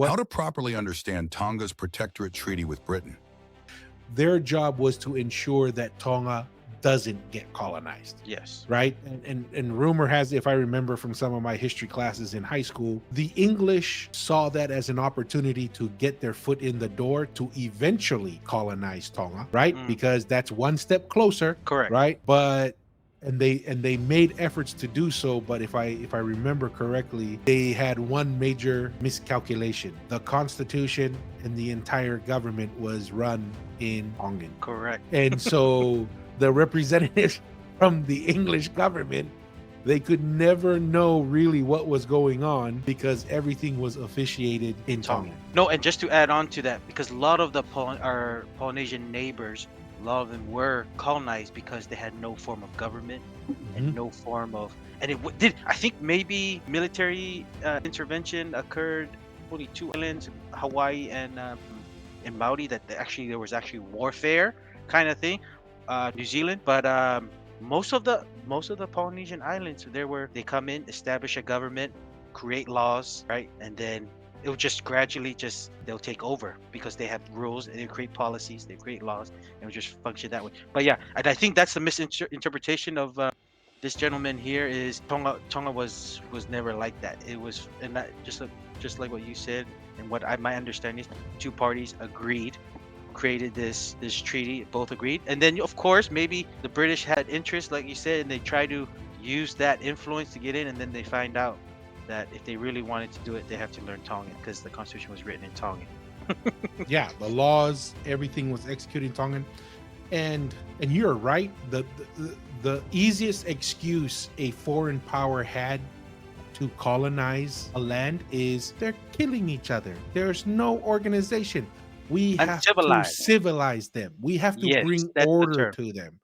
How to properly understand Tonga's Protectorate treaty with Britain. Their job was to ensure that Tonga doesn't get colonized. Yes. Right? And rumor has it, if I remember from some of my history classes in high school, the English saw that as an opportunity to get their foot in the door to eventually colonize Tonga, right? Because that's one step closer. Correct. Right? But they made efforts to do so, but if I remember correctly, they had one major miscalculation. The Constitution and the entire government was run in Tongan. Correct. And so the representatives from the English government, they could never know really what was going on because everything was officiated in Tongan. No, and just to add on to that, because a lot of our Polynesian neighbors, a lot of them were colonized because they had no form of government and no form of, and it did. I think maybe military intervention occurred only two islands, Hawaii and Maui, that there was actually warfare kind of thing. New Zealand, but most of the Polynesian islands, they come in, establish a government, create laws, right, and then it will just gradually they'll take over because they have rules and they create policies, they create laws, and it will just function that way. But yeah, and I think that's the misinterpretation of this gentleman here is Tonga was never like that. It was, and that just like what you said, and what my understanding is, two parties agreed, created this treaty, both agreed, and then of course maybe the British had interest, like you said, and they try to use that influence to get in, and then they find out that if they really wanted to do it, they have to learn Tongan because the Constitution was written in Tongan. Yeah, the laws, everything was executed in Tongan, and you're right. The easiest excuse a foreign power had to colonize a land is they're killing each other. There's no organization. We have to civilize them. We have to bring order to them.